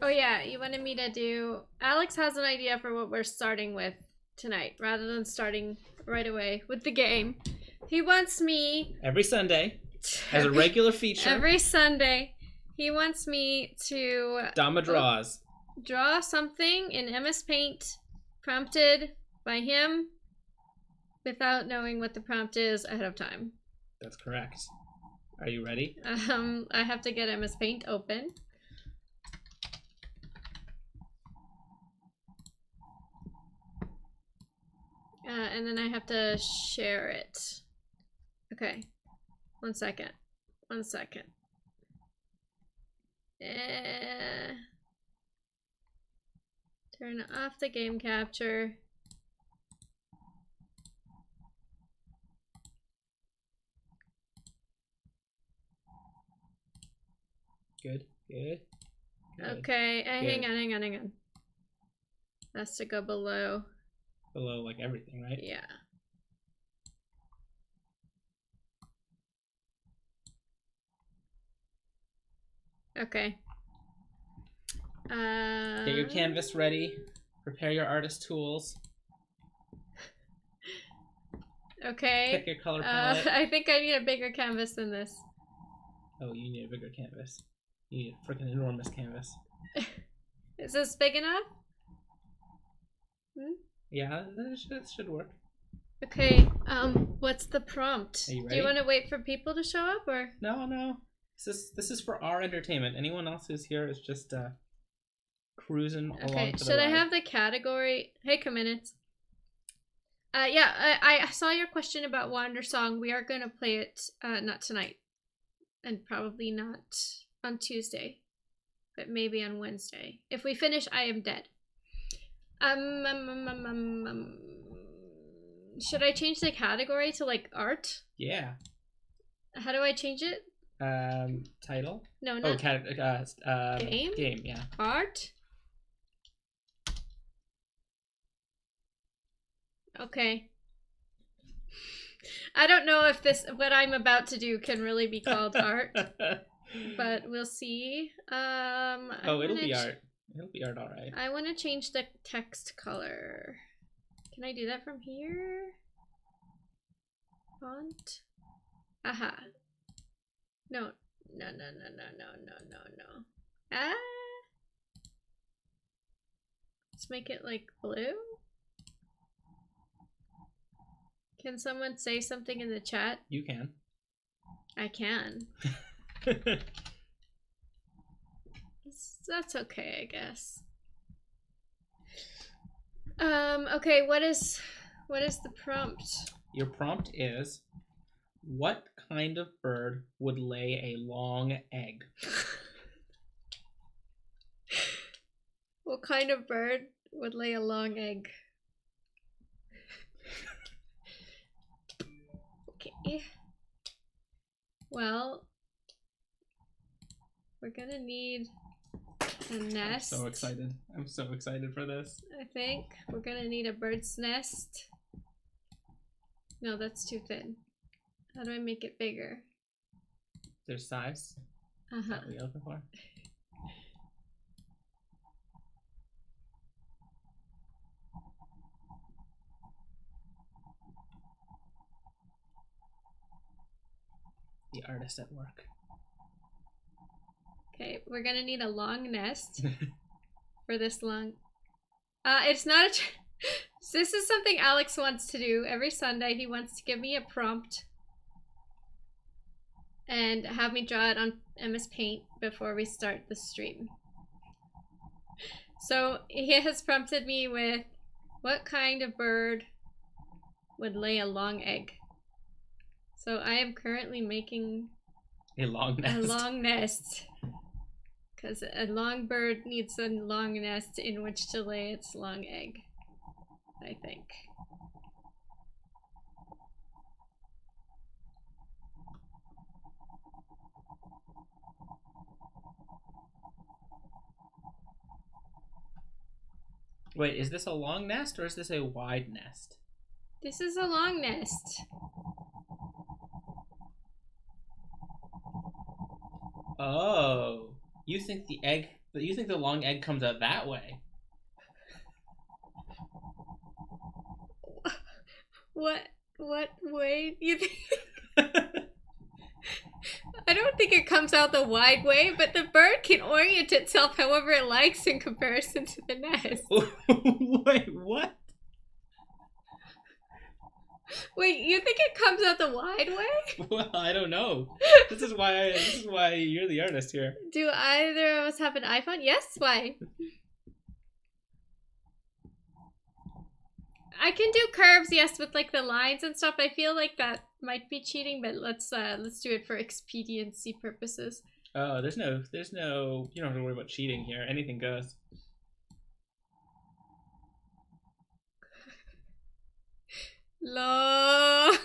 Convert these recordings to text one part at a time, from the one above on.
Oh yeah, you wanted me to do. Alex has an idea for what we're starting with tonight, rather than starting right away with the game. He wants me Every Sunday, as a regular feature, every Sunday. He wants me to Dama draws. draw something in MS Paint, prompted by him, without knowing what the prompt is ahead of time. That's correct. Are you ready? I have to get MS Paint open. And then I have to share it. Okay. 1 second. 1 second. Turn off the game capture. Good. Good. Okay. Hang on. That's to go below. Below, like, everything, right? Yeah. Okay. Get your canvas ready. Prepare your artist tools. Okay. Pick your color palette. I think I need a bigger canvas than this. Oh, you need a bigger canvas. You need a freaking enormous canvas. Is this big enough? Yeah, that should work. Okay, what's the prompt? Are you ready? Do you want to wait for people to show up, or? No. This is for our entertainment. Anyone else who's here is just cruising along. Okay, For the should I ride. have the category? Hey, Minutes. Yeah, I saw your question about Wandersong. We are going to play it, not tonight, and probably not on Tuesday, but maybe on Wednesday. If we finish I Am Dead. Should I change the category to, like, art? Yeah. How do I change it? Title? No, not game? Game, yeah. Art? Okay. I don't know if what I'm about to do can really be called art, but we'll see. It'll be art. It'll be art, all right. I want to change the text color. Can I do that from here? Font? Aha. No. Ah. Let's make it like blue. Can someone say something in the chat? You can. I can. That's okay, I guess. Okay, what is the prompt? Your prompt is, what kind of bird would lay a long egg? What kind of bird would lay a long egg? Okay. Well, we're gonna need a nest. I'm so excited. I'm so excited for this. I think we're gonna need a bird's nest. No, that's too thin. How do I make it bigger? There's size. What are you looking for? The artist at work. Okay, we're gonna need a long nest for this long. It's not a. This is something Alex wants to do every Sunday. He wants to give me a prompt and have me draw it on MS Paint before we start the stream. So he has prompted me with, what kind of bird would lay a long egg? So I am currently making a long nest. Because a long bird needs a long nest in which to lay its long egg, I think. Wait, is this a long nest or is this a wide nest? This is a long nest. Oh, you think the egg But you think the long egg comes out that way? What way do you think? I don't think it comes out the wide way, but the bird can orient itself however it likes in comparison to the nest. Wait, what? Wait, you think it comes out the wide way? Well, I don't know. This is why you're the artist here. Do either of us have an iPhone? Yes, why? I can do curves, yes, with like the lines and stuff. I feel like that might be cheating, but let's do it for expediency purposes. Oh, there's no, you don't have to worry about cheating here. Anything goes. Long.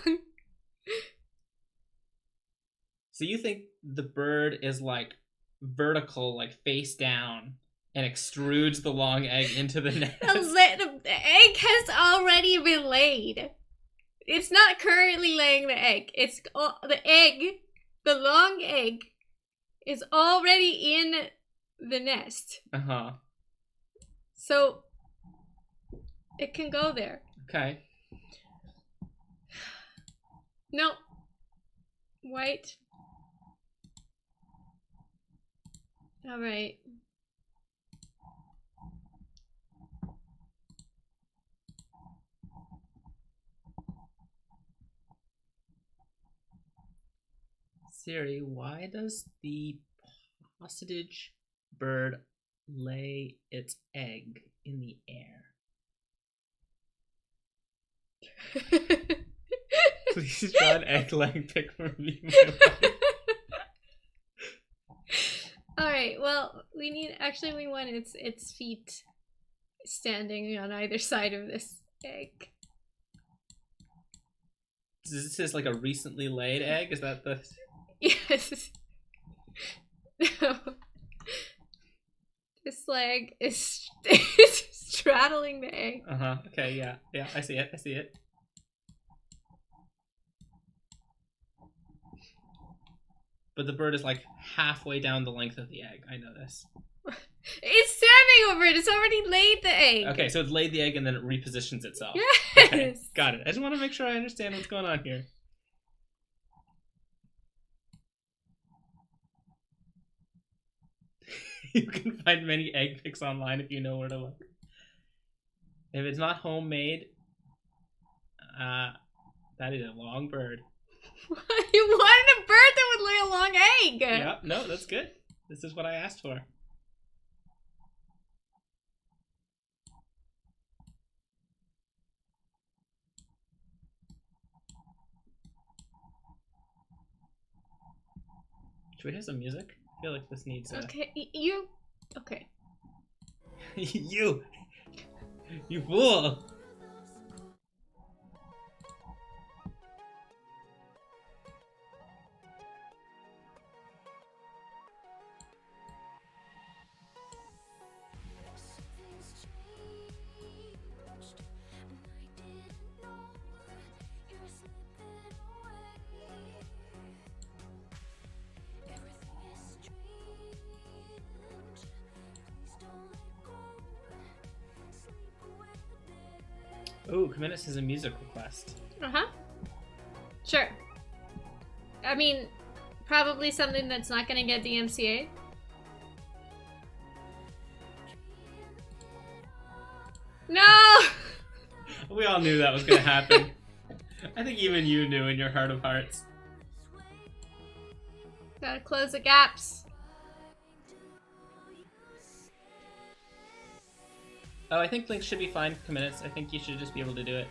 So you think the bird is like vertical, like face down, and extrudes the long egg into the nest? The egg has already been laid. It's not currently laying the egg. It's the long egg is already in the nest. Uh-huh. So it can go there. Okay. No. White. All right. Siri, why does the hostage bird lay its egg in the air? Please draw an egg-laying pic for me. Alright, well, we want its feet standing on either side of this egg. This is like a recently laid egg? Is that the... Yes. No. This leg is straddling the egg. Uh-huh. Okay, yeah. Yeah, I see it. But the bird is like halfway down the length of the egg. I know this. It's standing over it. It's already laid the egg. Okay, so it's laid the egg and then it repositions itself. Yes. Okay, got it. I just want to make sure I understand what's going on here. You can find many egg pics online if you know where to look. If it's not homemade, that is a long bird. You wanted a bird that would lay a long egg. Yeah, no, that's good. This is what I asked for. Should we hear some music? I feel like this needs Okay, okay. You fool! Oh, Kaminis has a music request. Uh-huh. Sure. I mean, probably something that's not gonna get DMCA. No! We all knew that was gonna happen. I think even you knew in your heart of hearts. Gotta close the gaps. Oh, I think Link should be fine for minutes. I think you should just be able to do it.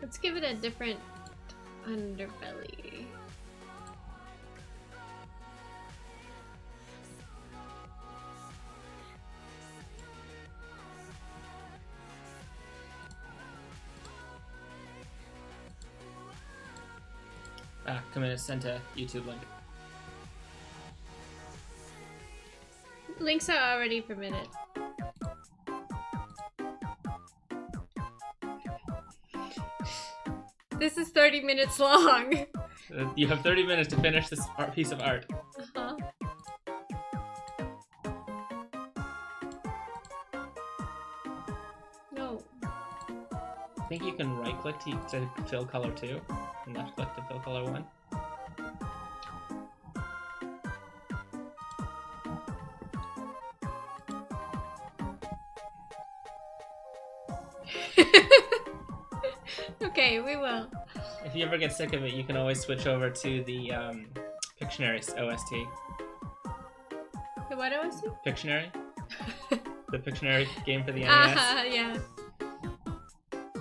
Let's give it a different underbelly. Ah, Kaminis sent a YouTube link. Links are already permitted. This is 30 minutes long. You have 30 minutes to finish this piece of art. I think you can right click to fill color 2 and left click to fill color 1. Okay, we will. If you ever get sick of it, you can always switch over to the Pictionary OST. The what OST? Pictionary? The Pictionary game for the NES. Yeah.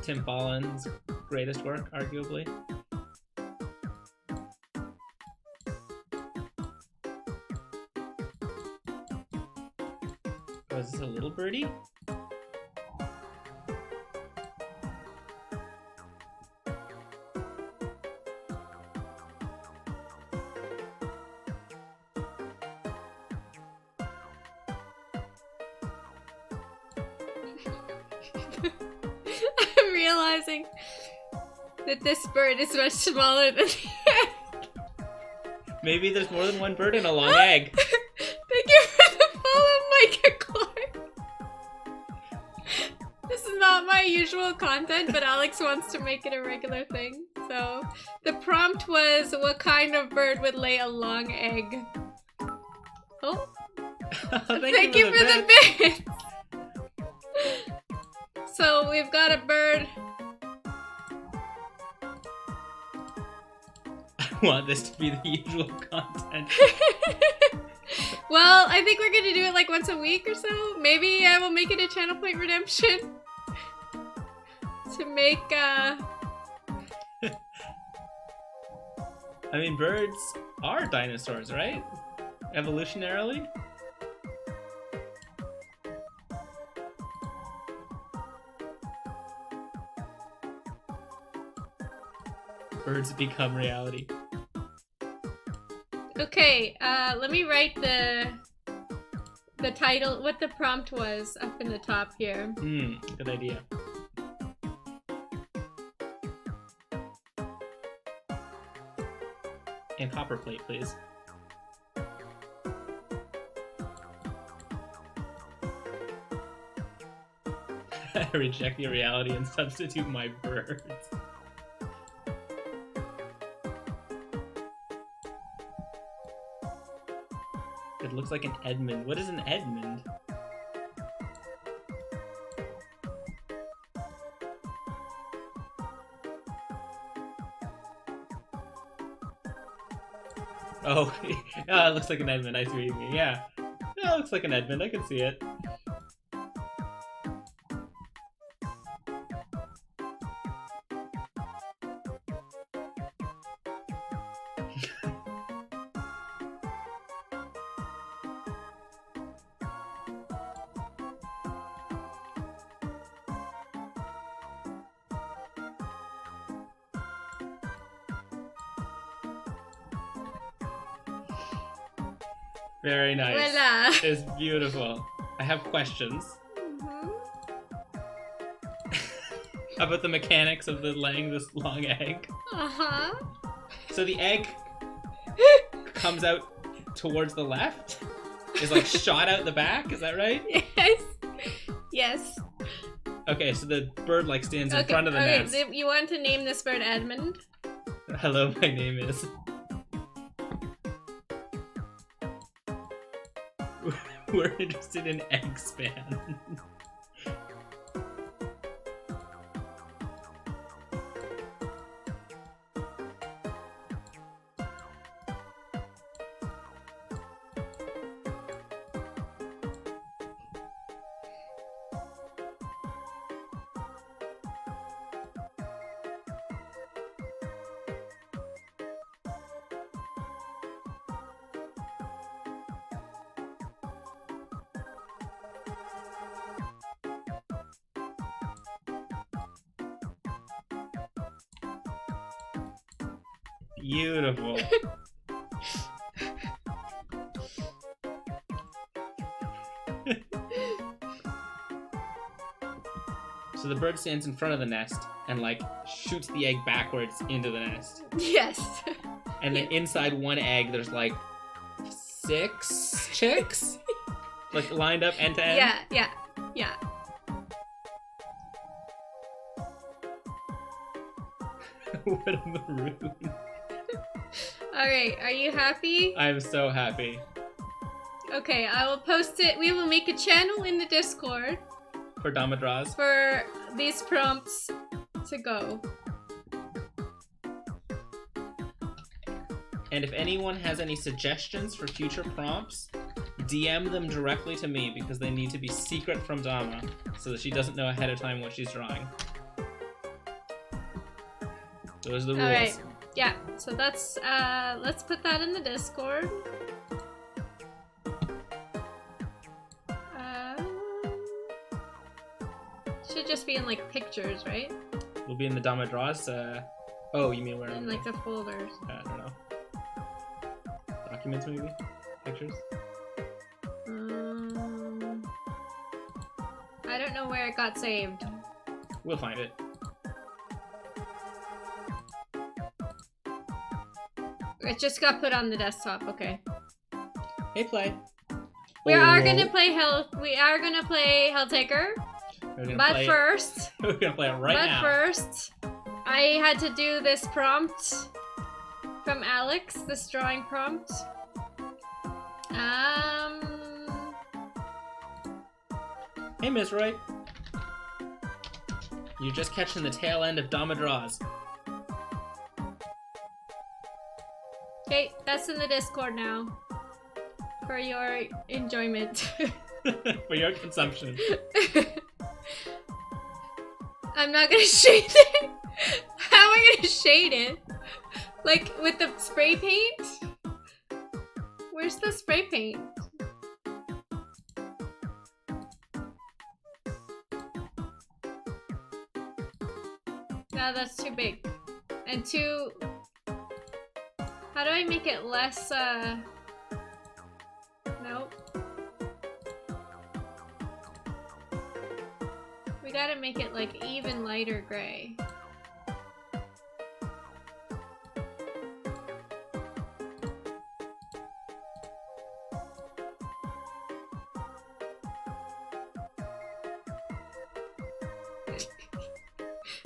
Tim Follin's greatest work, arguably. Oh, is this a little birdie? I'm realizing that this bird is much smaller than the egg. Maybe there's more than one bird in a long egg. Thank you for the follow, Micah Clark. This is not my usual content, but Alex wants to make it a regular thing. So the prompt was, what kind of bird would lay a long egg? Oh, thank you for the bit. So we've got a bird. I want this to be the usual content. Well, I think we're gonna do it like once a week or so. Maybe I will make it a Channel Point Redemption. To make, I mean, birds are dinosaurs, right? Evolutionarily? Birds become reality. Okay, let me write the title, what the prompt was up in the top here. Good idea. And copperplate, please. I reject your reality and substitute my birds. It looks like an Edmund. What is an Edmund? Oh, yeah, it looks like an Edmund. I see what you mean. Yeah. Yeah, it looks like an Edmund. I can see it. Very nice. Voila. It's beautiful. I have questions about the mechanics of the laying this long egg. Uh-huh. So the egg comes out towards the left? Is like shot out the back? Is that right? Yes. Yes. Okay, so the bird like stands in front of the nest. You want to name this bird Edmund? Hello, my name is. We're interested in egg span. Beautiful. So the bird stands in front of the nest and like shoots the egg backwards into the nest. Yes. And then inside one egg there's like 6 chicks? Like lined up end to end? Yeah. What a maroon. Alright, are you happy? I'm so happy. Okay, I will post it. We will make a channel in the Discord For Dama Draws. for these prompts to go. And if anyone has any suggestions for future prompts, DM them directly to me because they need to be secret from Dama so that she doesn't know ahead of time what she's drawing. Those are the rules. Alright, yeah, so that's, let's put that in the Discord. Should just be in, like, pictures, right? We'll be in the Dama Draws. Oh, you mean where? In, like, the folders. I don't know. Documents, maybe? Pictures? I don't know where it got saved. We'll find it. It just got put on the desktop, okay. Hey, play. We are Oh. gonna play Helltaker. We're gonna But play it. first, We're gonna play it right now. I had to do this prompt from Alex, this drawing prompt. Hey, Ms. Roy. You're just catching the tail end of Dama Draws. Okay, that's in the Discord now. For your enjoyment. For your consumption. I'm not gonna shade it. How am I gonna shade it? Like with the spray paint? Where's the spray paint? No, that's too big. And too... How do I make it less, Nope. We gotta make it, like, even lighter gray.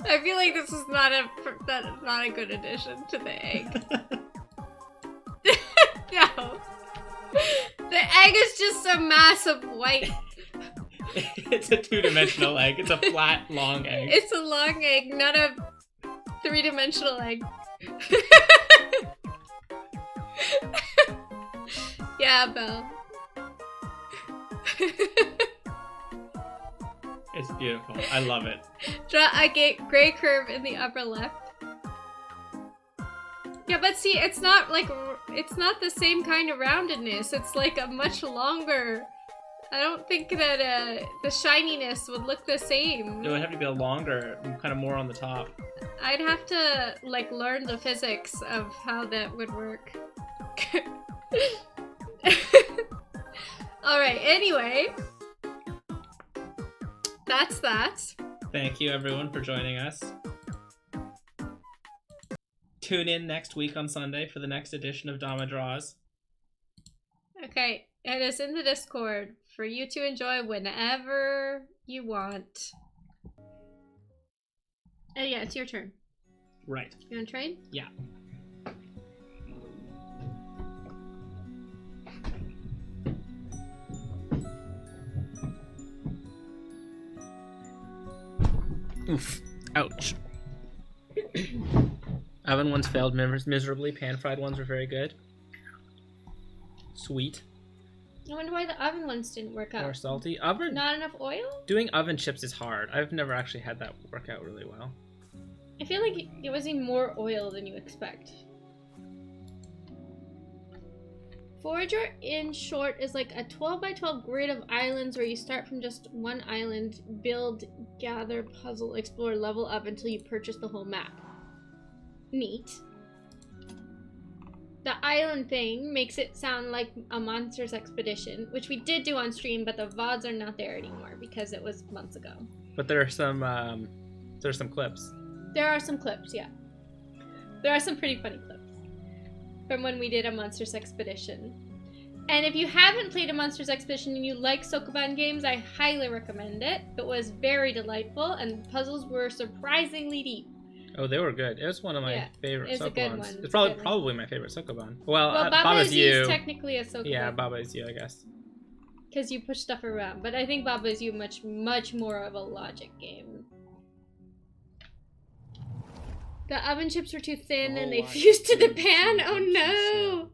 I feel like this is not a good addition to the egg. No. The egg is just a mass of white. It's a two-dimensional egg. It's a flat, long egg. It's a long egg, not a three-dimensional egg. Yeah, Belle. It's beautiful. I love it. Draw a gray curve in the upper left. Yeah, but see, it's not the same kind of roundedness. It's like a much longer. I don't think that the shininess would look the same. It would have to be a longer, kind of more on the top. I'd have to like learn the physics of how that would work. Alright, anyway. That's that. Thank you, everyone, for joining us. Tune in next week on Sunday for the next edition of Dama Draws. Okay, it is in the Discord for you to enjoy whenever you want. Yeah, it's your turn. Right. You want to train? Yeah. Oof. Ouch. Oven ones failed miserably. Pan-fried ones were very good. Sweet. I wonder why the oven ones didn't work out. Or salty. Oven. Not enough oil? Doing oven chips is hard. I've never actually had that work out really well. I feel like it was even more oil than you expect. Forager, in short, is like a 12 by 12 grid of islands where you start from just one island, build, gather, puzzle, explore, level up until you purchase the whole map. Neat. The island thing makes it sound like a Monsters Expedition, which we did do on stream, but the VODs are not there anymore because it was months ago. But there are some clips. There are some clips, yeah. There are some pretty funny clips from when we did a Monsters Expedition. And if you haven't played a Monsters Expedition and you like Sokoban games, I highly recommend it. It was very delightful and the puzzles were surprisingly deep. Oh, they were good. It was one of my Yeah, favorite it's a good Sokobans. one. It's It's a probably good one. probably my favorite Sokoban. Well, Well, Baba Baba's is you you. is technically a Sokoban. Yeah, Baba is you, I guess. Because you push stuff around. But I think Baba is you much more of a logic game. The oven chips were too thin and they fused to the pan. Oh no!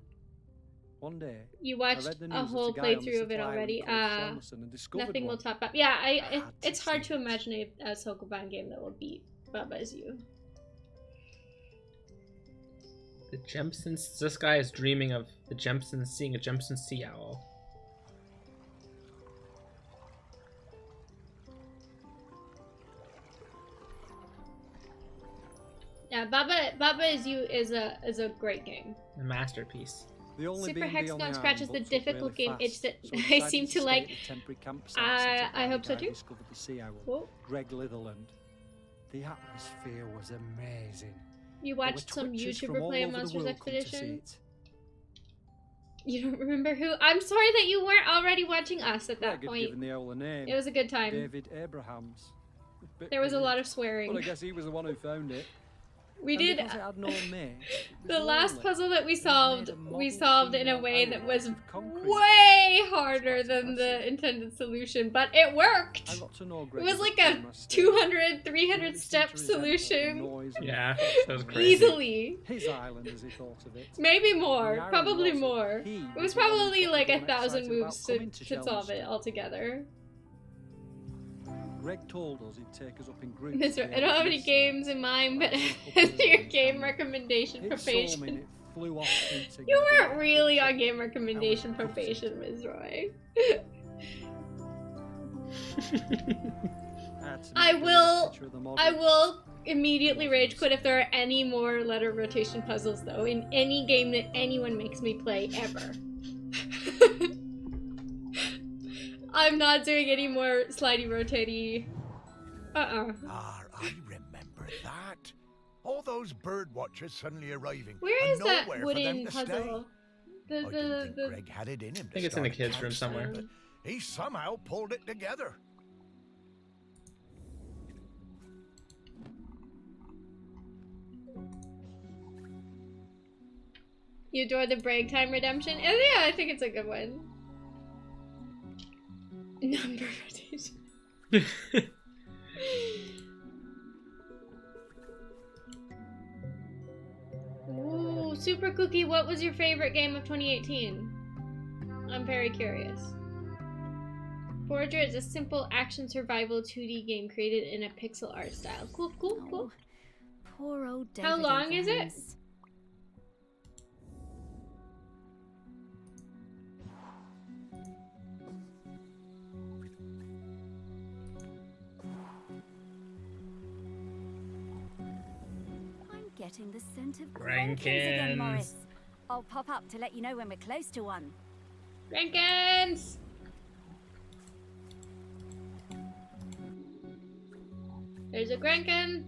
One day, You I watched read the a news that whole a guy on the playthrough of it supply already. line called Swanson had discovered Nothing will one. top up. Yeah, I had to it's hard see to it. imagine a Sokoban game that will beat Baba is you. The Jemsons. This guy is dreaming of the Jemsons seeing a Jemson sea owl. Yeah, Baba is you is a great game. A masterpiece. The only Super B&B on Hexagon the Scratch is island the booked up difficult really game. It's fast, that so we I decided seem to stay like. at the temporary campsite set up by I the hope so guy who too. discovered the sea owl, Whoa. Greg Litherland. The atmosphere was amazing. You There were watched some twitchers from YouTuber all play a over the Monsters world come to see Expedition? it. You don't remember who? I'm sorry that you weren't already watching us at that Greg had point. given the owl a name. It was a good time. David Abrahams. Bit There was a weird, lot of but I swearing. guess he was the one who found it. We And did. because it had no mate, it was The last lonely. puzzle that we They solved, made a we model solved in a female way owl that was out of concrete. way harder That's than the impressive. intended solution, but it worked. I got to know It Greg was as like friend a last day. 200, 300 He step seemed to resent all the solution. noise and Yeah, fuss that was and crazy. Easily. His island, as he thought of it. Maybe The more. irony Probably was that more. he It was the one who probably got like everyone 1,000 excited about moves coming to to solve it Shellston. altogether. Greg told us he'd take us up in groups. That's to right. the I don't have any Alpine games side. in mind, but Like a couple as of your them game can. recommendation It saw probation. me and it flew off shooting You a big weren't really picture. on game recommendation I was probation, Ms. Roy. had to I make a will- picture of the model. I will immediately rage quit if there are any more letter rotation puzzles, though, in any game that anyone makes me play ever. I'm not doing any more slidey rotatey. Ah, I remember that. All those bird watchers suddenly arriving. Where and is that nowhere for wooden them to stay. puzzle? I didn't think Greg had it in him. I think it's in the kids' room somewhere. But he somehow pulled it together. You adore the break time redemption? Yeah, I think it's a good one. Number rotation. Ooh, Super Cookie, what was your favorite game of 2018? I'm very curious. Forager is a simple action survival 2D game created in a pixel art style. Cool, cool, cool. Oh, poor old David. How long is it? Evans. I'm getting the scent of Grankins again, Grankins. Morris. I'll pop up to let you know when we're close to one. Rankins! There's a Grankin.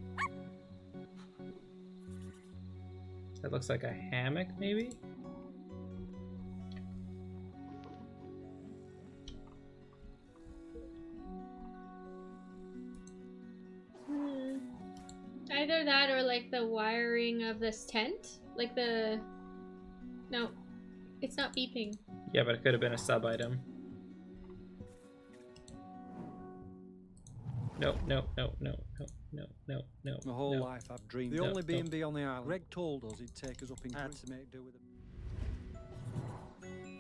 That looks like a hammock, maybe? Either that or like the wiring of this tent. Like the... No. It's not beeping. Yeah, but it could have been a sub item. No, no, no, no, no, no, no, no. My whole no. life I've dreamed. The No, only no. B&B on the island. Greg told us he'd take us up in groups to make do with it.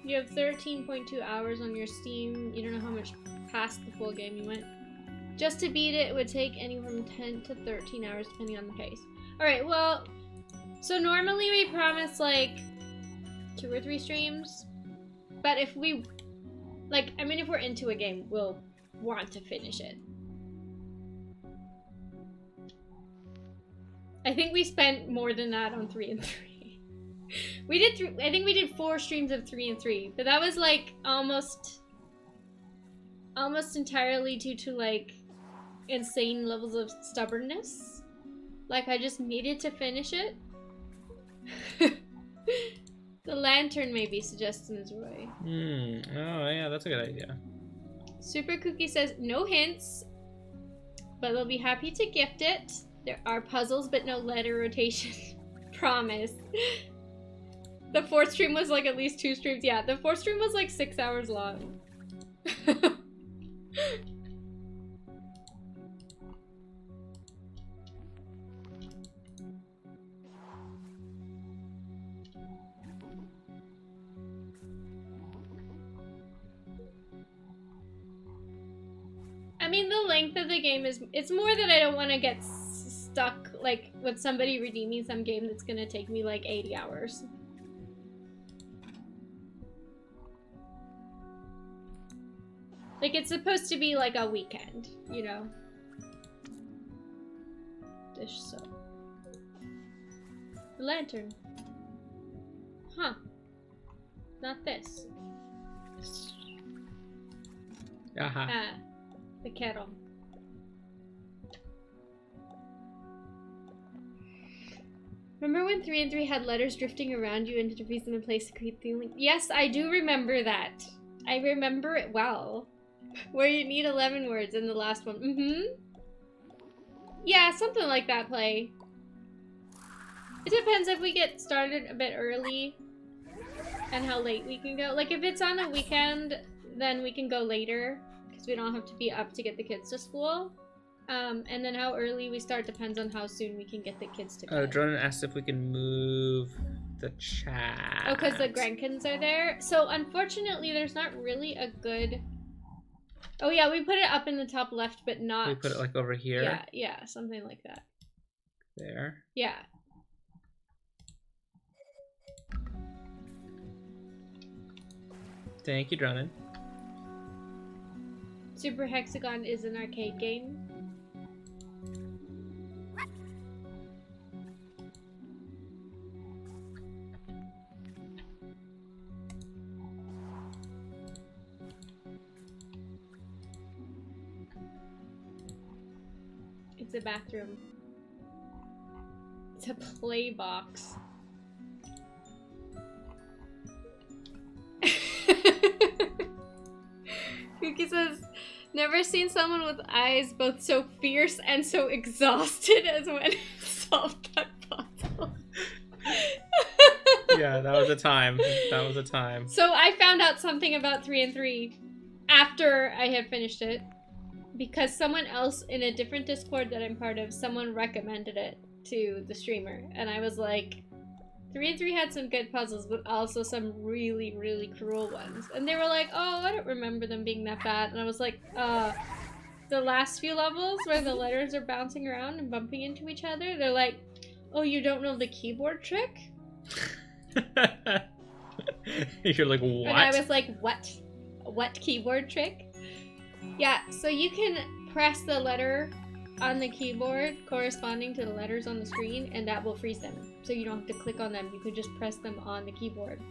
You have 13.2 hours on your Steam. You don't know how much past the full game you went. Just to beat it, it would take anywhere from 10 to 13 hours depending on the pace. Alright, well, so normally we promise like 2 or 3 streams. But if we, like, I mean, if we're into a game, we'll want to finish it. I think we spent more than that on 3 and 3. We did I think we did 4 streams of 3 and 3, but that was like almost entirely due to like insane levels of stubbornness. Like I just needed to finish it. The lantern maybe suggests Ms. Roy. Oh, yeah, that's a good idea. Super Cookie says no hints, but they'll be happy to gift it. There are puzzles, but no letter rotation. Promise. The 4th stream was like at least 2 streams. Yeah, the 4th stream was like 6 hours long. I mean, the length of the game is, it's more that I don't want to get stuck, like, with somebody redeeming some game that's gonna take me, like, 80 hours. Like, it's supposed to be, like, a weekend, you know? Dish soap. The lantern. Huh. Not this. Aha. Ah. The kettle. Remember when 3 and 3 had letters drifting around you and to freeze them in place to create the link? Yes, I do remember that. I remember it well. Where you need 11 words in the last one. Mm-hmm. Yeah, something like that play. It depends if we get started a bit early and how late we can go. Like, if it's on a weekend, then we can go later because we don't have to be up to get the kids to school. And then how early we start depends on how soon we can get the kids to bed. Oh, Dronin asked if we can move the chat. Oh, because the Grenkins are there? So, unfortunately, there's not really a good... Oh, yeah, we put it up in the top left, but not... We put it, like, over here? Yeah, yeah, something like that. There. Yeah. Thank you, Dronin. Super Hexagon is an arcade game. It's a bathroom. It's a play box. Cookie says, never seen someone with eyes both so fierce and so exhausted as when it solved that puzzle. Yeah, that was a time. That was a time. So I found out something about 3 and 3 after I had finished it. Because someone else in a different Discord that I'm part of, someone recommended it to the streamer. And I was like, 3 and 3 had some good puzzles, but also some really, really cruel ones. And they were like, oh, I don't remember them being that bad. And I was like, the last few levels where the letters are bouncing around and bumping into each other, they're like, oh, you don't know the keyboard trick? You're like, what? And I was like, what? What keyboard trick? Yeah, so you can press the letter on the keyboard corresponding to the letters on the screen, and that will freeze them. So you don't have to click on them, you can just press them on the keyboard.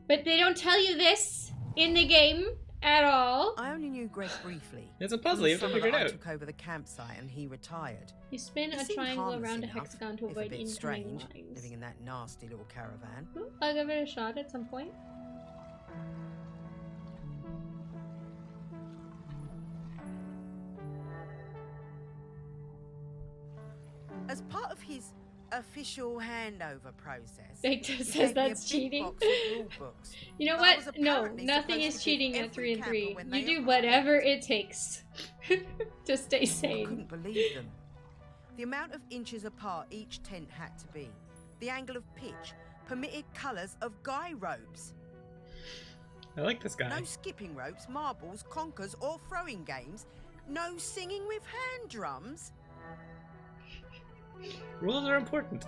But they don't tell you this in the game at all. I only knew Greg briefly. It's a puzzle, you have to figure it I out. took over the campsite and he retired. You spin He a seemed triangle harmless around a enough, hexagon to if avoid a bit incoming strange, lines. living in that nasty little caravan. I'll give it a shot at some point. As part of his official handover process, Victor he says gave me a that's big cheating. box of rule books. You know But I was what? No, apparently nothing supposed is to give cheating at every 3 and camper 3. when You they do arrive. whatever it takes to stay I sane. couldn't believe them. The amount of inches apart each tent had to be, the angle of pitch, permitted colours of guy ropes. I like this guy. No skipping ropes, marbles, conkers, or throwing games. No singing with hand drums. Rules are important.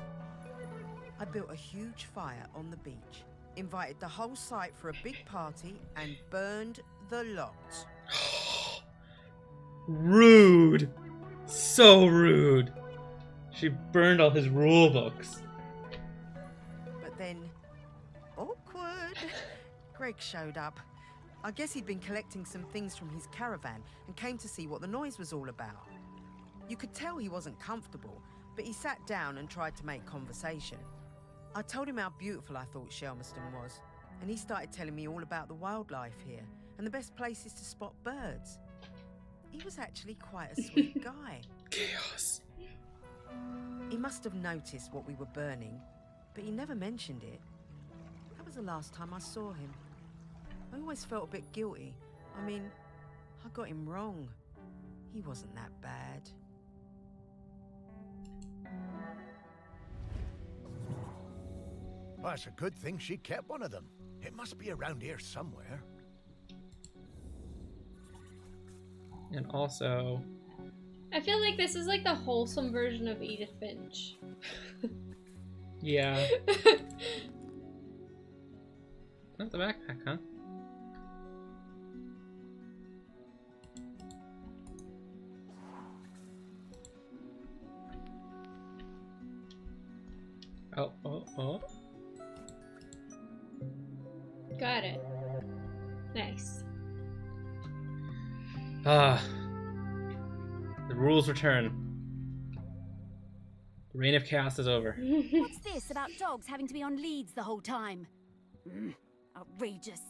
I built a huge fire on the beach, invited the whole site for a big party, and burned the lot. Rude. So rude. She burned all his rule books. But then, awkward. Greg showed up. I guess he'd been collecting some things from his caravan and came to see what the noise was all about. You could tell he wasn't comfortable, but he sat down and tried to make conversation. I told him how beautiful I thought Shelmerston was, and he started telling me all about the wildlife here and the best places to spot birds. he was actually quite a sweet guy. Chaos. He must have noticed what we were burning, but he never mentioned it. That was the last time I saw him. I always felt a bit guilty. I mean, I got him wrong. He wasn't that bad. Well, it's a good thing she kept one of them. It must be around here somewhere. And also, I feel like this is like the wholesome version of Edith Finch. yeah. Not the backpack, huh? Oh. Got it. Nice. Ah. The rules return. The reign of chaos is over. What's this about dogs having to be on leads the whole time? Outrageous.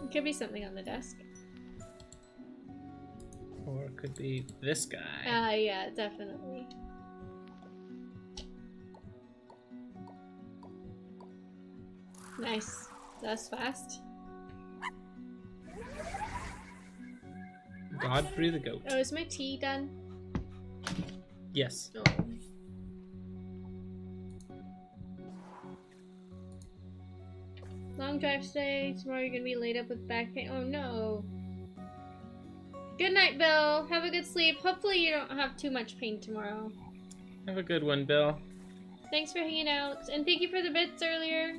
It could be something on the desk. Or it could be this guy. Yeah, definitely. Nice. That's fast. Godfrey the goat. Oh, is my tea done? Yes. No. Long drive today. Tomorrow you're gonna be laid up with back pain. Oh no. Good night, Bill. Have a good sleep. Hopefully you don't have too much pain tomorrow. Have a good one, Bill. Thanks for hanging out. And thank you for the bits earlier.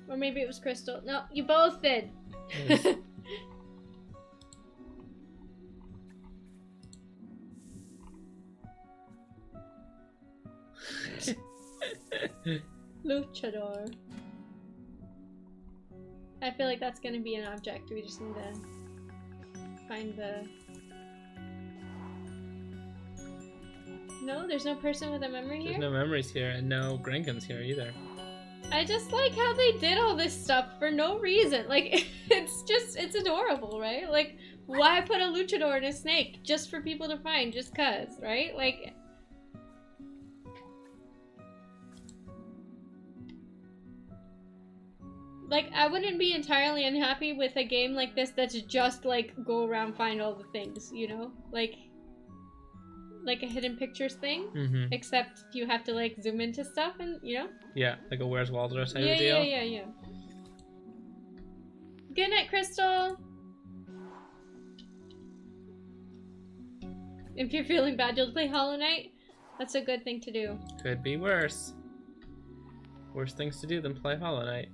Or maybe it was Crystal. No, you both did. Yes. Luchador. I feel like that's gonna be an object. We just need to find the... No, there's no person with a memory There's here? no memories here, and no Grankin's here either. I just like how they did all this stuff for no reason. Like, it's adorable, right? Like, why put a luchador in a snake? Just for people to find, just cuz, right? Like, I wouldn't be entirely unhappy with a game like this that's just, like, go around, find all the things, you know? Like a hidden pictures thing, Mm-hmm. except you have to, like, zoom into stuff and, you know? Yeah, like a Where's Waldo type Yeah, of deal. yeah. Good night, Crystal! If you're feeling bad, you'll play Hollow Knight. That's a good thing to do. Could be worse. Worse things to do than play Hollow Knight.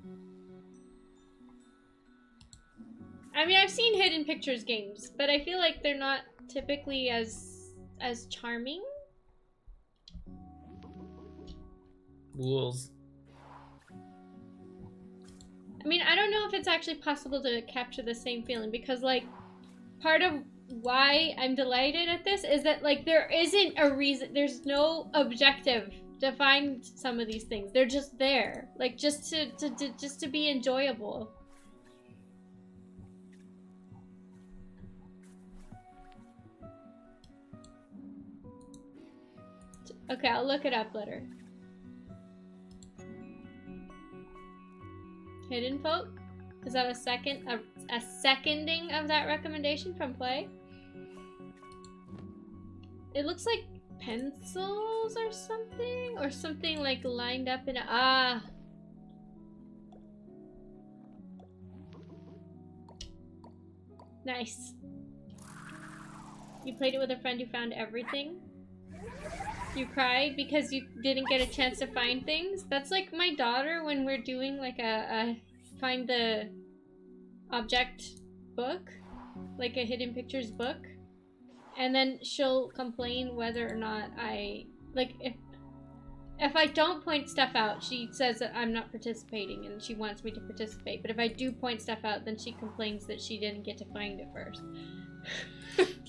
I mean, I've seen hidden pictures games, but I feel like they're not typically as charming. Rules. I mean, I don't know if it's actually possible to capture the same feeling because, like, part of why I'm delighted at this is that, like, there isn't a reason, there's no objective to find some of these things. They're just there, like, just to be enjoyable. Okay, I'll look it up later. Hidden Folk? Is that a seconding of that recommendation from Play? It looks like pencils or something like lined up in a Nice. You played it with a friend who found everything? You cried because you didn't get a chance to find things? That's like my daughter when we're doing like a find the object book, like a hidden pictures book, and then she'll complain whether or not if I don't point stuff out, she says that I'm not participating and she wants me to participate, but if I do point stuff out, then she complains that she didn't get to find it first.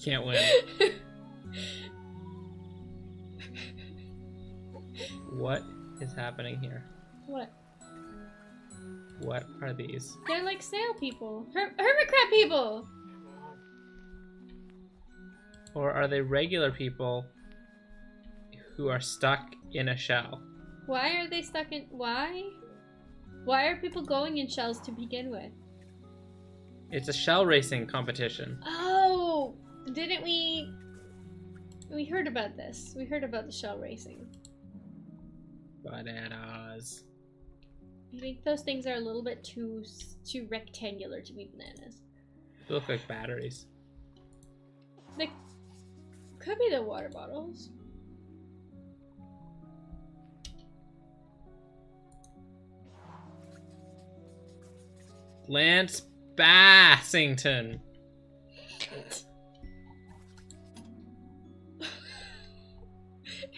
Can't win. What is happening here? What? What are these? They're like snail people. Hermit crab people! Or are they regular people who are stuck in a shell? Why are they stuck in... Why? Why are people going in shells to begin with? It's a shell racing competition. Oh! Didn't we... We heard about this. We heard about the shell racing. Bananas. I think those things are a little bit too rectangular to be bananas. They look like batteries. They could be the water bottles. Lance Bassington.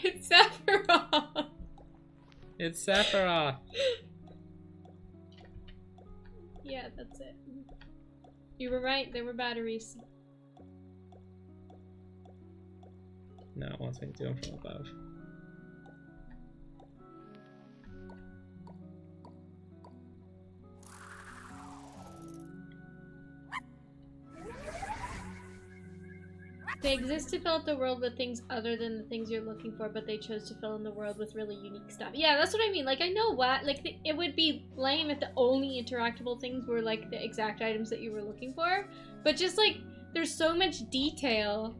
It's Sephiroth! It's Sephiroth. Yeah, that's it. You were right, there were batteries. No, it wants me to do them from above. They exist to fill out the world with things other than the things you're looking for, but they chose to fill in the world with really unique stuff. Yeah, that's what I mean. Like, I know what, like, it would be lame if the only interactable things were, like, the exact items that you were looking for. But just, like, there's so much detail.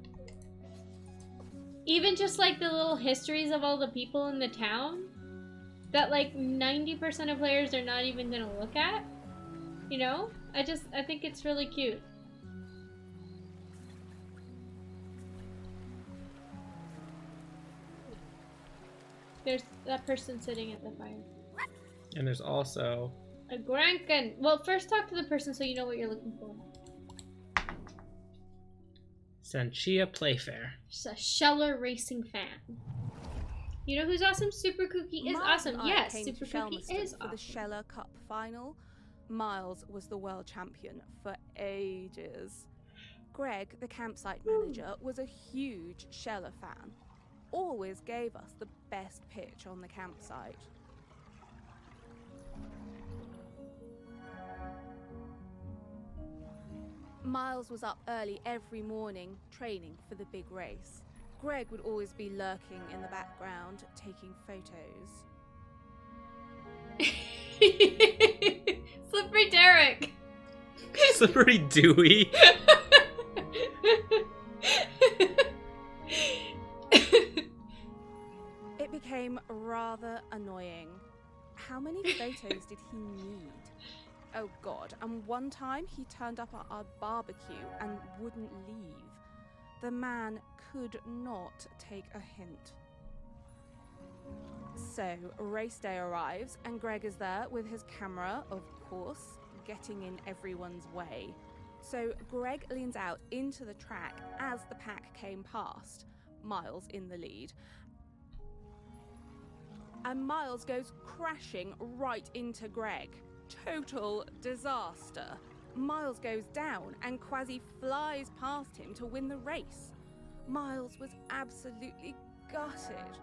Even just, like, the little histories of all the people in the town that, like, 90% of players are not even gonna look at. You know? I think it's really cute. There's that person sitting at the fire. And there's also A Grankin. Well, first talk to the person so you know what you're looking for. Sanchia Playfair. Just a Sheller racing fan. You know who's awesome? Super Cookie is Miles awesome. and I Yes, came Super to Cookie Shelmerston is for the awesome. Sheller Cup final. Miles was the world champion for ages. Greg, the campsite manager, was a huge Sheller fan. Always gave us the best pitch on the campsite. Miles was up early every morning, training for the big race. Greg would always be lurking in the background, taking photos. Slippery Derek. Slippery Dewey. It became rather annoying. How many photos did he need? Oh god, and one time he turned up at our barbecue and wouldn't leave. The man could not take a hint. So, race day arrives and Greg is there with his camera, of course, getting in everyone's way. So Greg leans out into the track as the pack came past, Miles in the lead. And Miles goes crashing right into Greg. Total disaster. Miles goes down and Quasi flies past him to win the race. Miles was absolutely gutted.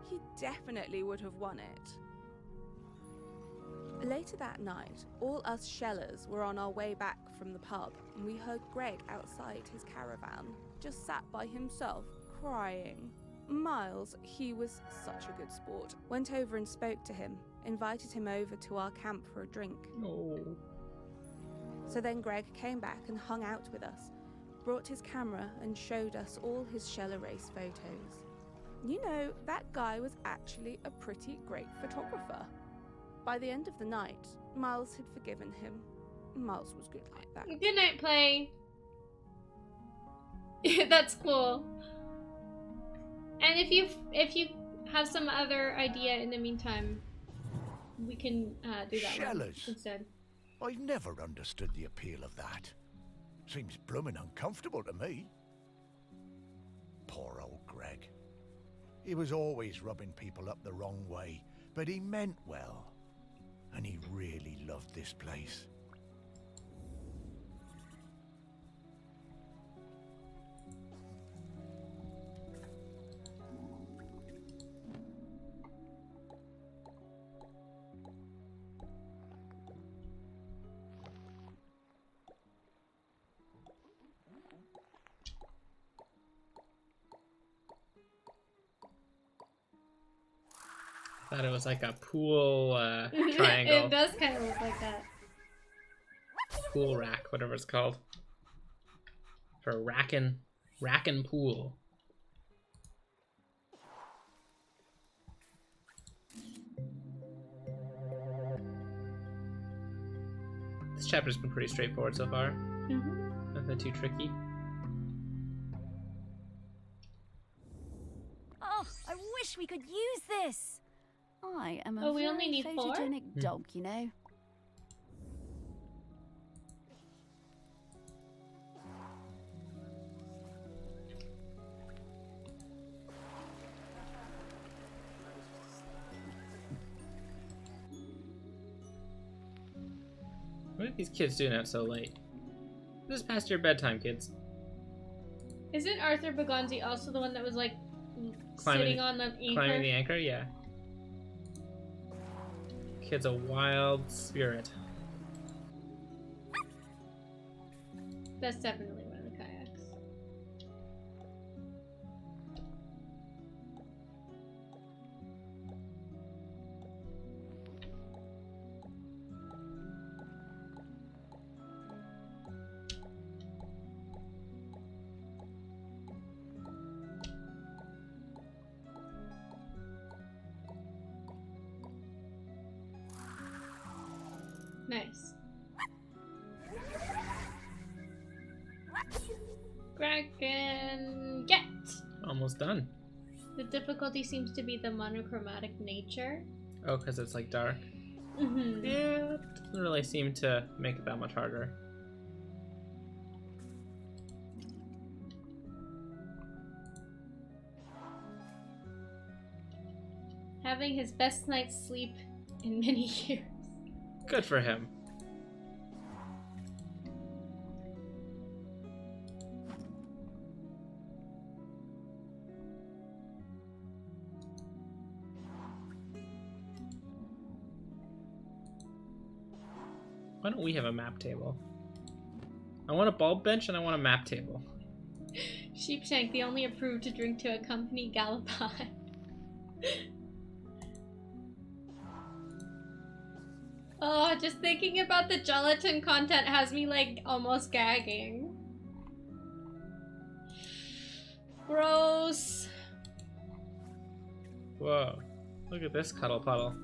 He definitely would have won it. Later that night, all us Shellers were on our way back from the pub and we heard Greg outside his caravan, just sat by himself, crying. Miles, he was such a good sport, went over and spoke to him, invited him over to our camp for a drink. Oh. So then Greg came back and hung out with us, brought his camera and showed us all his Sheller race photos. You know, that guy was actually a pretty great photographer. By the end of the night, Miles had forgiven him. Miles was good like that. Good night, Play. That's cool. And if you have some other idea in the meantime, we can do that one Shellers. instead. I've never understood the appeal of that. Seems bloomin' uncomfortable to me. Poor old Greg. He was always rubbing people up the wrong way, but he meant well. And he really loved this place. Thought it was like a pool triangle. It does kind of look like that. Pool rack, whatever it's called. For rackin' pool. This chapter's been pretty straightforward so far. Mm-hmm. Nothing too tricky. Oh, I wish we could use this. I am a Oh, we very only need 4? photogenic dog, you know. What are these kids doing out so late? This is past your bedtime, kids. Isn't Arthur Bagonzi also the one that was like Climbing- sitting on the anchor? Climbing the anchor, yeah. Kid's a wild spirit. That's definitely one of the kayaks. Nice. Greg can get. Almost done. The difficulty seems to be the monochromatic nature. Oh, because it's like dark. Mm-hmm. Yeah, it doesn't really seem to make it that much harder. Having his best night's sleep in many years. Good for him. Why don't we have a map table? I want a bulb bench and I want a map table. Sheepshank, the only approved to drink to accompany Gallopon. Oh, just thinking about the gelatin content has me like almost gagging. Gross. Whoa. Look at this cuddle puddle.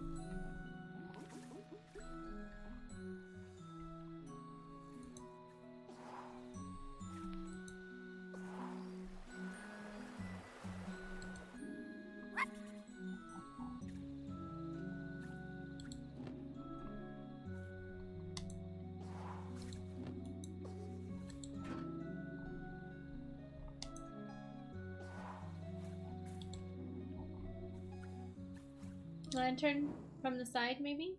Lantern from the side, maybe?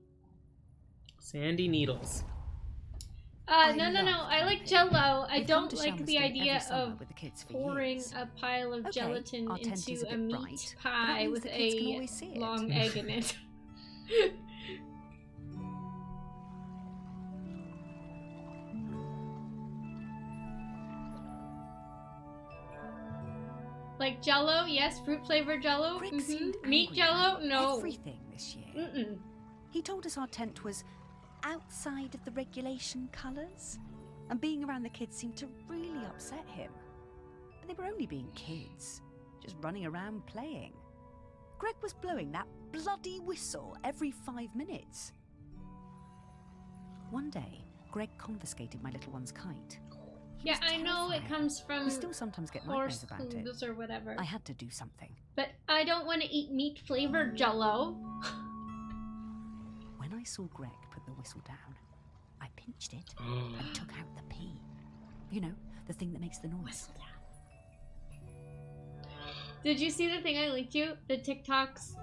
Sandy needles. No. I like Jell-O. I We've come don't to like the Shelmerston idea every summer of with the kids for pouring years. a pile of Okay, gelatin our tent is into a a bit meat bright, but that pie means with the kids can a always see it. long egg in it. Like Jell-O, yes. Fruit flavored Jell-O. Greg seemed Meat angry Jell-O, about no. everything this year. Mm-mm. He told us our tent was outside of the regulation colours, and being around the kids seemed to really upset him. But they were only being kids, just running around playing. Greg was blowing that bloody whistle every 5 minutes. One day, Greg confiscated my little one's kite. He Yeah, was I know it terrifying. comes from We still sometimes get horse nightmares about it. hooves or whatever. I had to do something. But I don't want to eat meat flavored Jell-O. When I saw Greg put the whistle down, I pinched it and took out the pea. You know, the thing that makes the noise. Did you see the thing I linked you? The TikToks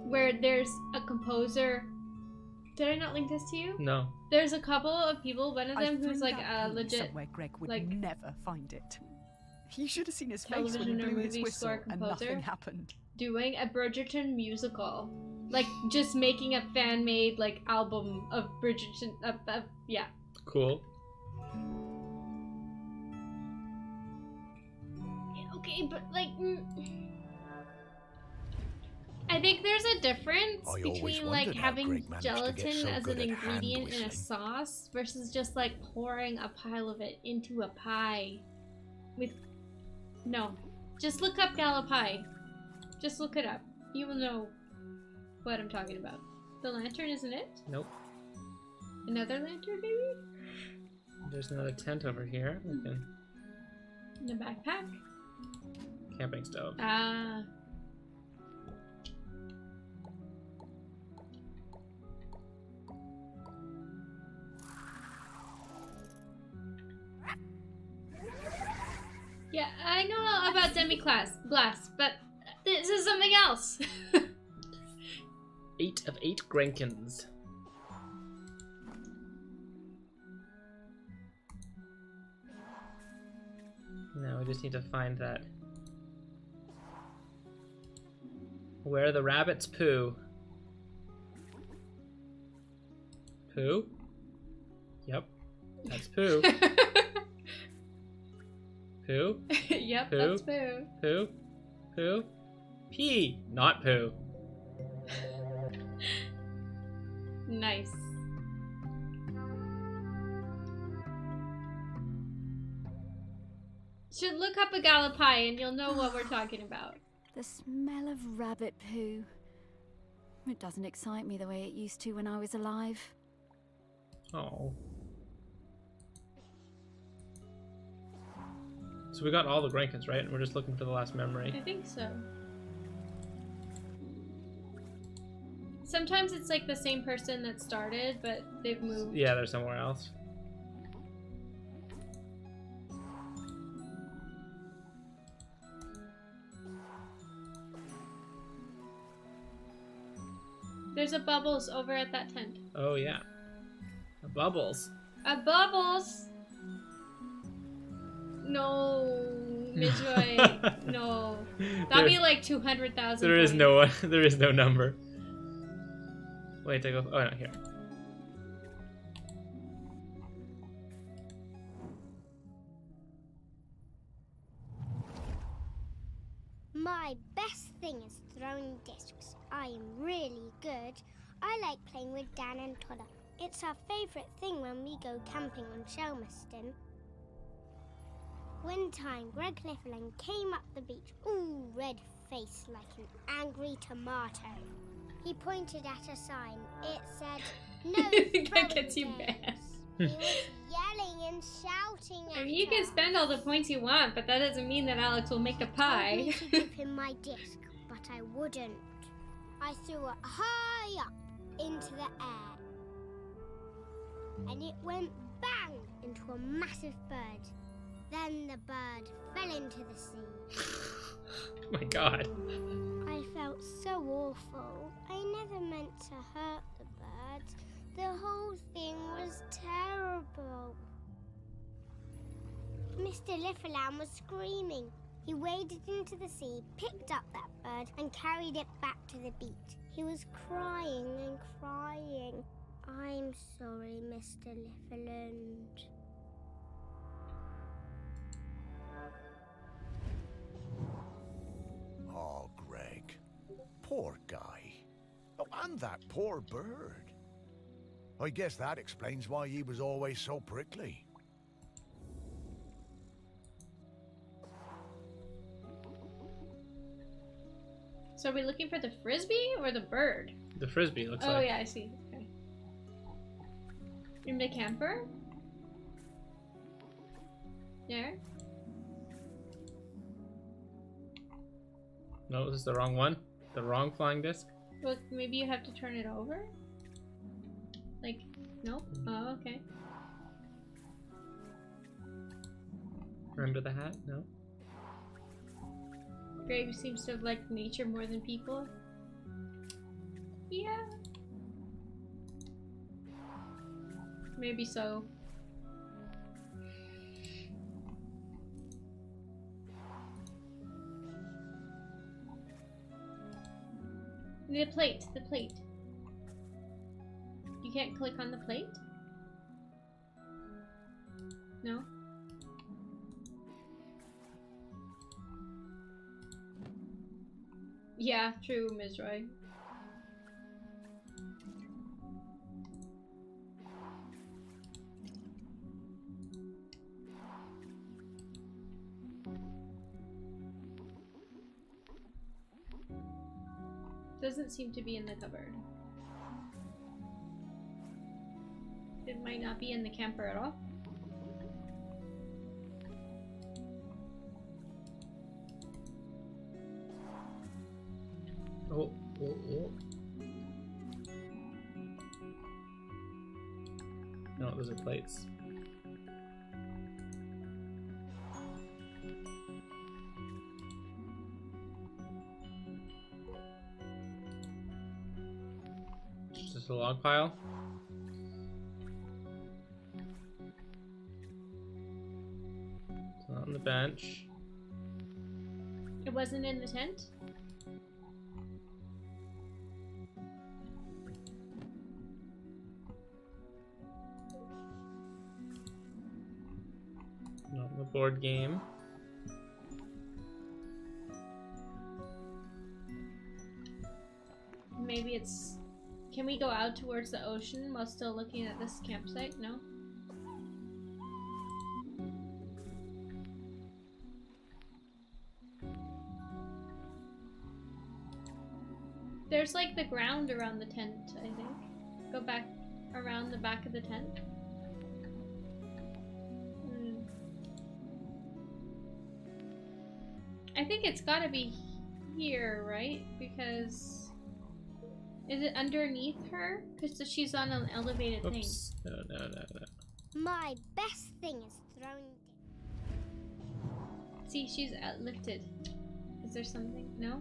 where there's a composer. Did I not link this to you? No. There's a couple of people, one of I them who's threw like that a pea legit somewhere Greg would like, never find it. You should have seen his face when he television or blew his movie whistle score and composer. nothing happened. doing a Bridgerton musical. Like just making a fan made like album of Bridgerton. Yeah. Cool. Yeah, okay, but like. I think there's a difference I always between like wondered how having Greg managed to get gelatin so as good an at hand ingredient in a whistling. sauce versus just like pouring a pile of it into a pie with no. Just look up gala pie. Just look it up. You will know what I'm talking about. The lantern, isn't it? Nope. Another lantern, maybe? There's another tent over here. We can... In a backpack? Camping stove. Ah. Yeah, I know about Demi-Class Blast, but this is something else. 8 of 8 Grenkins. Now we just need to find that. Where the rabbits poo. Poo? Yep. That's poo. Poo? Yep, Poo? that's poo. Poo? Poo? Pee! Not poo. Nice. Should look up a gala pie and you'll know what we're talking about. The smell of rabbit poo. It doesn't excite me the way it used to when I was alive. Oh. So we got all the Grenkins, right? And we're just looking for the last memory. I think so. Sometimes it's like the same person that started, but they've moved. Yeah, they're somewhere else. There's a Bubbles over at that tent. Oh, yeah. The bubbles. A Bubbles! No, Midjoy. No. That'll be like 200,000. There is no one. There is no number. Wait, to go. Oh, no, here. My best thing is throwing discs. I am really good. I like playing with Dan and Tolla. It's our favourite thing when we go camping on Shelmerston. One time, Greg Niflheim came up the beach, all red-faced like an angry tomato. He pointed at a sign. It said, "No That throwing gets you discs." mad. He was yelling and shouting I at mean, you can us. spend all the points you want, but that doesn't mean that Alex will make a Told pie. me to give him my disc, but I wouldn't. I threw it high up into the air, and it went bang into a massive bird. Then the bird fell into the sea. Oh my god. I felt so awful. I never meant to hurt the birds. The whole thing was terrible. Mr. Liffeland was screaming. He waded into the sea, picked up that bird, and carried it back to the beach. He was crying and crying. I'm sorry, Mr. Liffeland. Oh, Greg. Poor guy. Oh, and that poor bird. I guess that explains why he was always so prickly. So are we looking for the frisbee or the bird? The frisbee looks Oh like. yeah, I see. Okay. In the camper? There? No, this is the wrong one. The wrong flying disc. Well, maybe you have to turn it over? Like, nope. Oh, okay. Under the hat? No. Greg seems to have liked nature more than people. Yeah. Maybe so. The plate, the plate. You can't click on the plate? No? Yeah, true, Ms. Roy. Doesn't seem to be in the cupboard. It might not be in the camper at all. Oh, oh, oh. No, those are plates. Just a log pile. It's not on the bench. It wasn't in the tent? Not on the board game. Maybe it's... Can we go out towards the ocean while still looking at this campsite? No? There's like the ground around the tent, I think. Go back around the back of the tent. I think it's gotta be here, right? Because... Is it underneath her? Because she's on an elevated thing. Oops. No. My best thing is throwing. See, she's lifted. Is there something? No?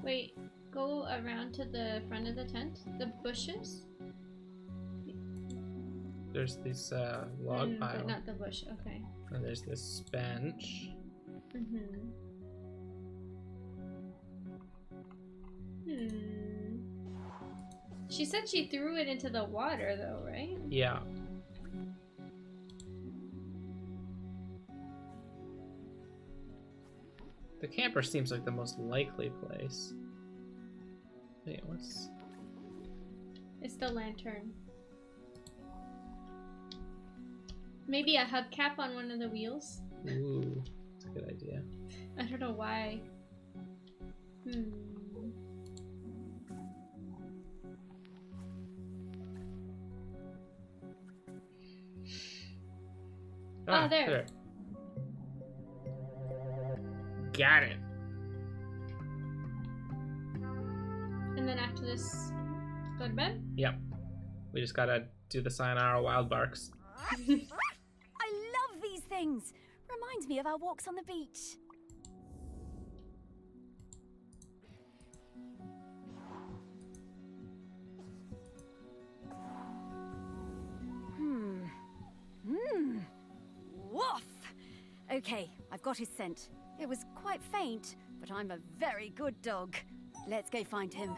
Wait, go around to the front of the tent? The bushes? There's this log pile. But not the bush, okay. And there's this bench. She said she threw it into the water though, right? Yeah. The camper seems like the most likely place. Wait, what's... It's the lantern. Maybe a hubcap on one of the wheels? Ooh, that's a good idea. I don't know why. Ah, oh, there. Got it. And then after this, go to bed? Yep. We just gotta do the sayonara wild barks. I love these things. Reminds me of our walks on the beach. Woof! Okay, I've got his scent. It was quite faint, but I'm a very good dog. Let's go find him.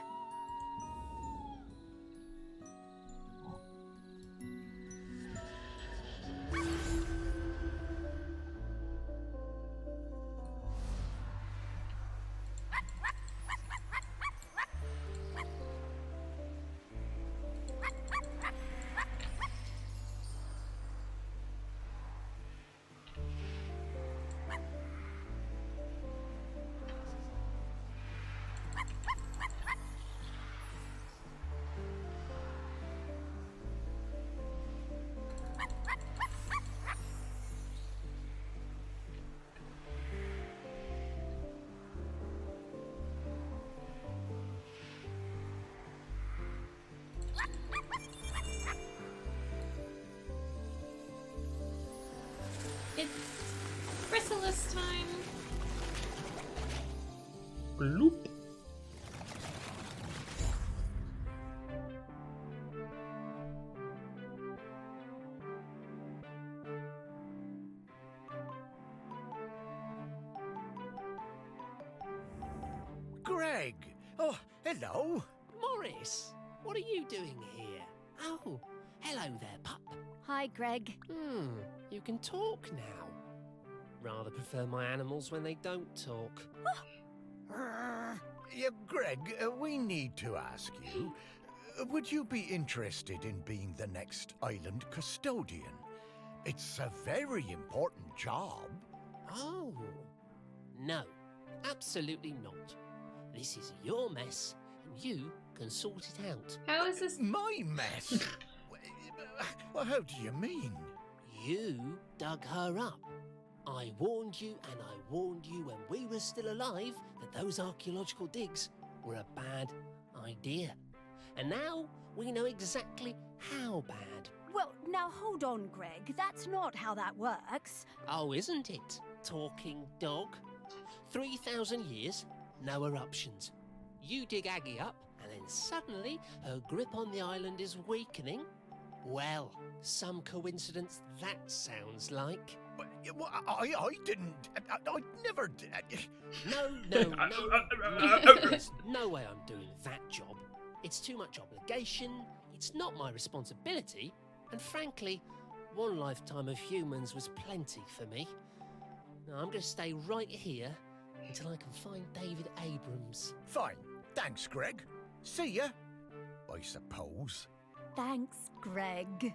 It's Chrysalis time. Bloop. Greg! Oh, hello. Morris, what are you doing here? Oh, hello there, pup. Hi, Greg. You can talk now. Rather prefer my animals when they don't talk. Yeah, Greg, we need to ask you, would you be interested in being the next island custodian? It's a very important job. Oh, no, absolutely not. This is your mess, and you can sort it out. How is this? My mess? Well, how do you mean? You dug her up. I warned you, and I warned you when we were still alive that those archaeological digs were a bad idea. And now we know exactly how bad. Well, now hold on, Greg. That's not how that works. Oh, isn't it, talking dog? 3,000 years, no eruptions. You dig Aggie up, and then suddenly her grip on the island is weakening. Well, some coincidence that sounds like. I didn't. I never did. No. There's no way I'm doing that job. It's too much obligation, it's not my responsibility, and frankly, one lifetime of humans was plenty for me. Now, I'm going to stay right here until I can find David Abrams. Fine. Thanks, Greg. See ya, I suppose. Thanks, Greg.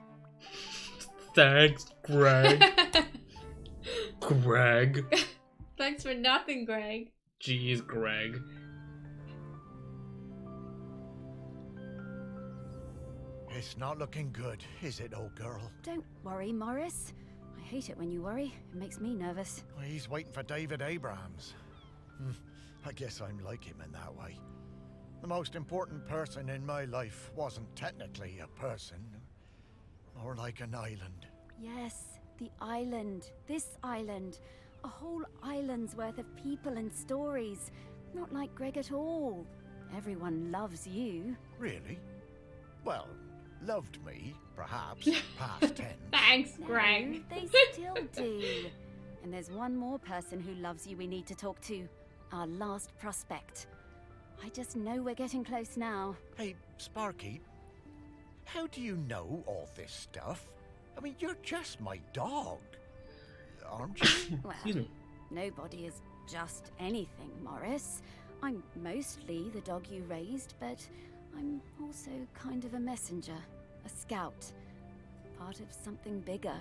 Thanks, Greg. Greg. Thanks for nothing, Greg. Jeez, Greg. It's not looking good, is it, old girl? Don't worry, Morris. I hate it when you worry. It makes me nervous. Well, he's waiting for David Abrams. I guess I'm like him in that way. The most important person in my life wasn't technically a person, more like an island. Yes, the island. This island. A whole island's worth of people and stories. Not like Greg at all. Everyone loves you. Really? Well, loved me, perhaps, past tense. Thanks, No, Greg. they still do. And there's one more person who loves you we need to talk to. Our last prospect. I just know we're getting close now. Hey, Sparky, how do you know all this stuff? I mean, you're just my dog, aren't you? Well, Excuse me. nobody is just anything, Morris. I'm mostly the dog you raised, but I'm also kind of a messenger, a scout, part of something bigger.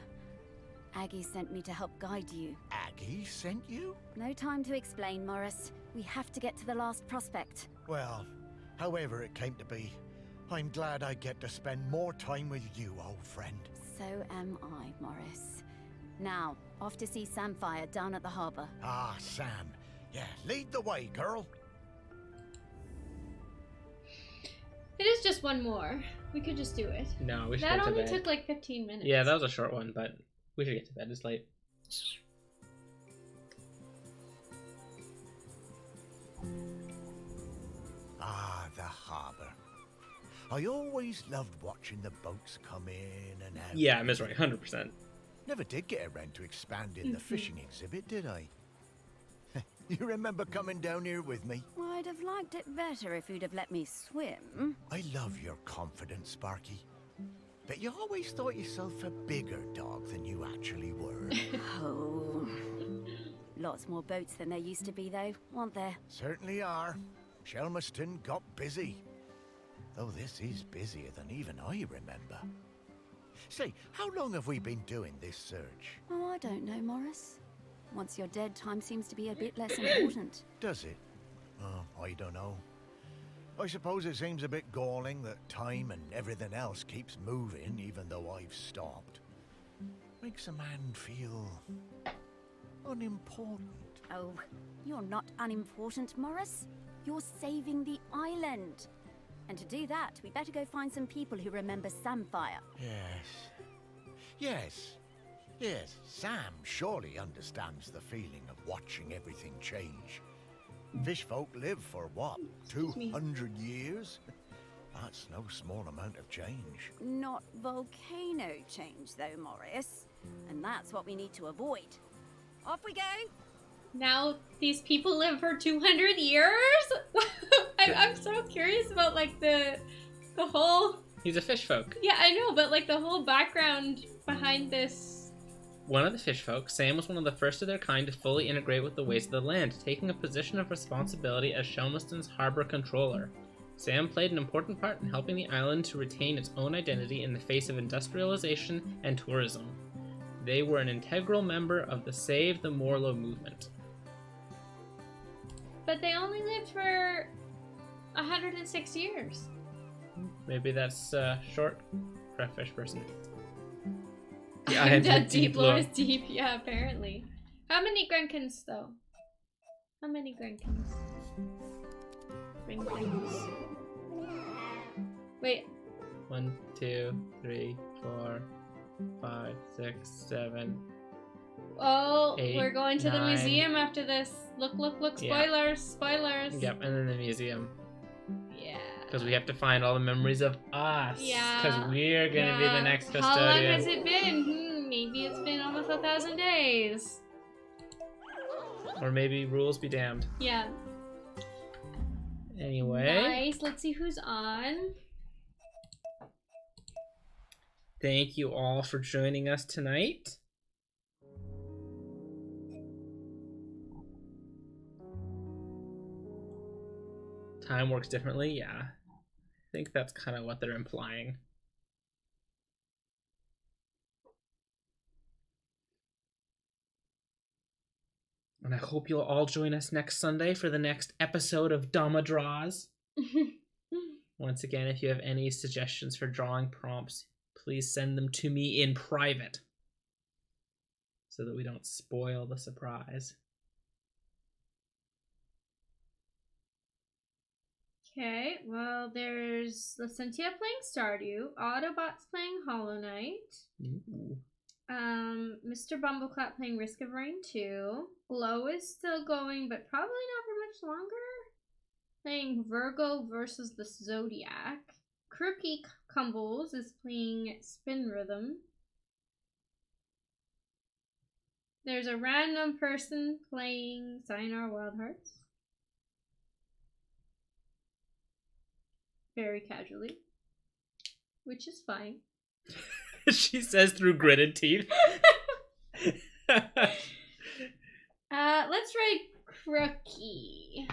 Aggie sent me to help guide you. Aggie sent you? No time to explain, Morris. We have to get to the last prospect. Well, however it came to be, I'm glad I get to spend more time with you, old friend. So am I, Morris. Now, off to see Samfire down at the harbour. Ah, Sam. Yeah, lead the way, girl. It is just one more. We could just do it. No, we should That get to only bed. took like 15 minutes. Yeah, that was a short one, but we should get to bed. It's late. Ah, the harbour. I always loved watching the boats come in and out. Yeah, Ms. Right, 100%. Never did get around to expanding the fishing exhibit, did I? You remember coming down here with me? I'd have liked it better if you'd have let me swim. I love your confidence, Sparky. But you always thought yourself a bigger dog than you actually were. Oh. Lots more boats than there used to be, though, aren't there? Certainly are. Shelmaston got busy. Though this is busier than even I remember. Say, how long have we been doing this search? Oh, I don't know, Morris. Once you're dead, time seems to be a bit less important. Does it? Oh, I don't know. I suppose it seems a bit galling that time and everything else keeps moving even though I've stopped. Makes a man feel unimportant. Oh, you're not unimportant, Morris. You're saving the island. And to do that, we better go find some people who remember Samfire. Yes, Sam surely understands the feeling of watching everything change. Fish folk live for what, 200 years? That's no small amount of change. Not volcano change, though, Morris. And that's what we need to avoid. Off we go! now these people live for 200 years? I'm so curious about like the whole... He's a fish folk. Yeah, I know, but like the whole background behind this. One of the fish folk, Sam was one of the first of their kind to fully integrate with the ways of the land, taking a position of responsibility as Shelmiston's harbor controller. Sam played an important part in helping the island to retain its own identity in the face of industrialization and tourism. They were an integral member of the Save the Morlo movement. But they only lived for 106 years. Maybe that's short for a fish person. I'm dead deep, lore is deep. Yeah, apparently. How many Grenkins, though? How many Grenkins? Grenkins. Wait. 1, 2, 3, 4, 5, 6, 7. Oh, 8, we're going to 9. the museum after this. Look, spoilers, Yeah. spoilers. Yep, and then the museum. Yeah. Because we have to find all the memories of us. Yeah. Because we're going to be the next custodian. How long has it been? Maybe it's been almost 1,000 days. Or maybe rules be damned. Yeah. Anyway. Nice. Let's see who's on. Thank you all for joining us tonight. Time works differently, yeah. I think that's kind of what they're implying. And I hope you'll all join us next Sunday for the next episode of Dama Draws. Once again, if you have any suggestions for drawing prompts, please send them to me in private so that we don't spoil the surprise. Okay, well, there's Lucentia playing Stardew, Autobots playing Hollow Knight, Ooh. Mr. Bumbleclap playing Risk of Rain 2, Glow is still going, but probably not for much longer, playing Virgo versus the Zodiac, Crookie Cumbles is playing Spin Rhythm, there's a random person playing Sayonara Wild Hearts. Very casually, which is fine. She says through gritted teeth. Let's write Crookie.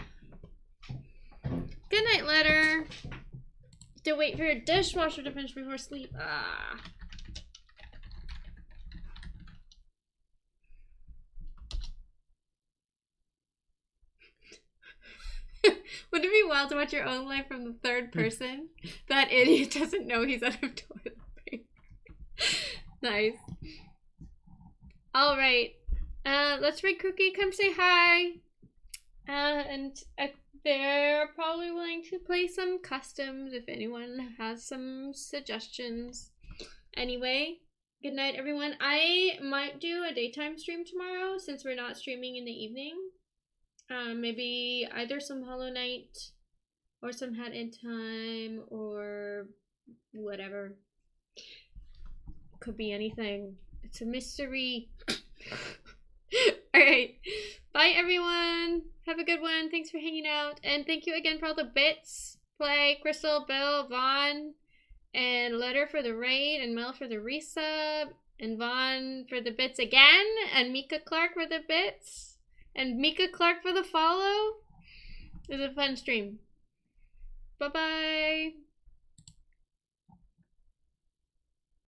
Good night, letter. To wait for your dishwasher to finish before sleep. Would it be wild to watch your own life from the third person? That idiot doesn't know he's out of toilet paper. Nice. Alright. Let's read Cookie. Come say hi. And they're probably willing to play some customs if anyone has some suggestions. Anyway, good night, everyone. I might do a daytime stream tomorrow since we're not streaming in the evening. Maybe either some Hollow Knight or some Hat in Time or whatever. Could be anything. It's a mystery. Alright. Bye, everyone. Have a good one. Thanks for hanging out. And thank you again for all the bits. Play, Crystal, Bill, Vaughn, and Letter for the raid, and Mel for the resub, and Vaughn for the bits again, and Mika Clark for the bits. And Mika Clark for the follow. It was a fun stream. Bye-bye.